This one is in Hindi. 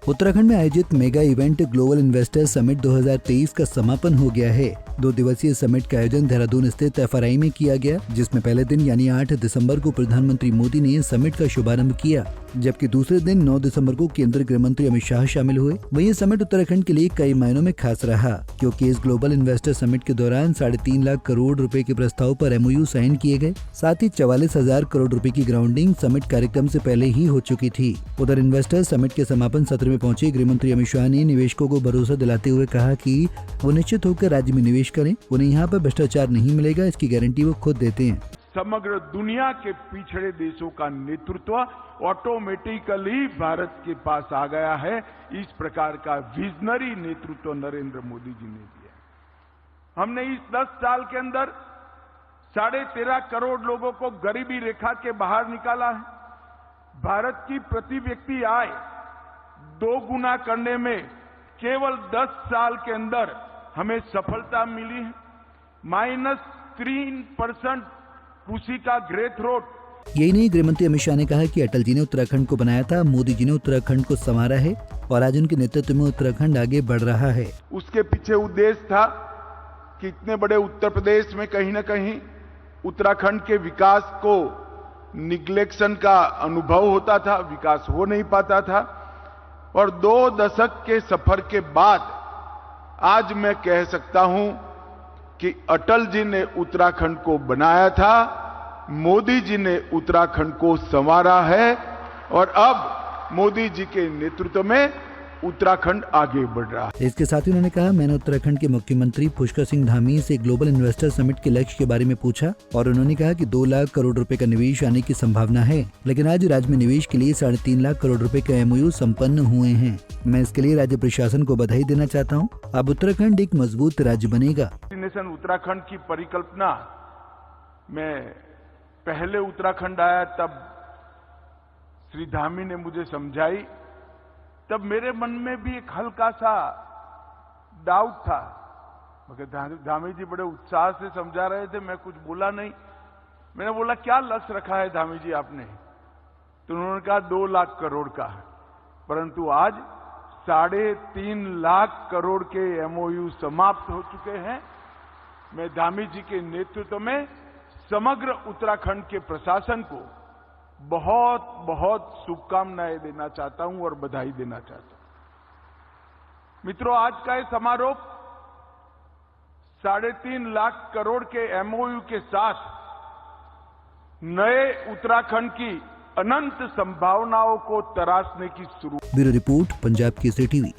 उत्तराखंड में आयोजित mega event global investor summit 2023 का समापन हो गया है। 2 दिवसीय समिट का आयोजन देहरादून स्थित FRI में किया गया, जिसमें पहले दिन यानी 8 दिसंबर को प्रधानमंत्री मोदी ने समिट का शुभारंभ किया, जबकि दूसरे दिन 9 दिसंबर को केंद्रीय गृह मंत्री अमित शाह शामिल हुए। वहीं ये समिट उत्तराखंड के लिए कई मायनों में खास रहा, क्योंकि इस ग्लोबल इन्वेस्टर समिट के दौरान 3.5 लाख करोड़ रुपए के प्रस्ताव पर MOU साइन किए गए। साथ ही 44,000 करोड़ रुपए की ग्राउंडिंग समिट कार्यक्रम से पहले ही हो चुकी थी। उधर इन्वेस्टर समिट के समापन सत्र में पहुंचे गृह मंत्री अमित शाह ने निवेशकों को भरोसा दिलाते हुए कहा कि वो निश्चित होकर राज्य में निवेश करें, उन्हें यहाँ पर भ्रष्टाचार नहीं मिलेगा, इसकी गारंटी वो खुद देते हैं। समग्र दुनिया के पिछड़े देशों का नेतृत्व ऑटोमेटिकली भारत के पास आ गया है। इस प्रकार का विजनरी नेतृत्व नरेंद्र मोदी जी ने दिया। हमने इस 10 साल के अंदर 13.5 करोड़ लोगों को गरीबी रेखा के बाहर निकाला है। भारत की प्रति व्यक्ति आय 2 गुना करने में केवल 10 साल के अंदर हमें सफलता मिली है। -3% कृषि का ग्रेथ रोट। यही नहीं, गृह मंत्री अमित शाह ने कहा कि अटल जी ने उत्तराखंड को बनाया था, मोदी जी ने उत्तराखंड को संवारा है और आज उनके नेतृत्व में उत्तराखंड आगे बढ़ रहा है। उसके पीछे उद्देश्य था कि इतने बड़े उत्तर प्रदेश में कहीं न कहीं उत्तराखंड के विकास को निग्लेक्शन का अनुभव होता था, विकास हो नहीं पाता था। और 2 दशक के सफर के बाद आज मैं कह सकता हूं कि अटल जी ने उत्तराखंड को बनाया था, मोदी जी ने उत्तराखंड को संवारा है और अब मोदी जी के नेतृत्व में उत्तराखंड आगे बढ़ रहा है। इसके साथ ही उन्होंने कहा, मैंने उत्तराखंड के मुख्यमंत्री पुष्कर सिंह धामी से ग्लोबल इन्वेस्टर समिट के लक्ष्य के बारे में पूछा और उन्होंने कहा कि 2 लाख करोड़ रुपए का निवेश आने की संभावना है, लेकिन आज राज्य में निवेश के लिए 3.5 लाख करोड़ रुपए का MOU संपन्न हुए हैं। मैं इसके लिए राज्य प्रशासन को बधाई देना चाहता हूँ। अब उत्तराखंड एक मजबूत राज्य बनेगा। उत्तराखंड की परिकल्पना में पहले उत्तराखंड आया तब श्री धामी ने मुझे समझाई, तब मेरे मन में भी एक हल्का सा डाउट था, मगर धामी जी बड़े उत्साह से समझा रहे थे, मैं कुछ बोला नहीं। मैंने बोला, क्या लक्ष्य रखा है धामी जी आपने? तो उन्होंने कहा 2 लाख करोड़ का है, परंतु आज 3.5 लाख करोड़ के MOU समाप्त हो चुके हैं। मैं धामी जी के नेतृत्व में समग्र उत्तराखंड के प्रशासन को बहुत बहुत शुभकामनाएं देना चाहता हूं और बधाई देना चाहता हूं। मित्रों, आज का ये समारोह 3.5 लाख करोड़ के MOU के साथ नए उत्तराखंड की अनंत संभावनाओं को तराशने की शुरू। Bureau report, Punjab Kesari TV.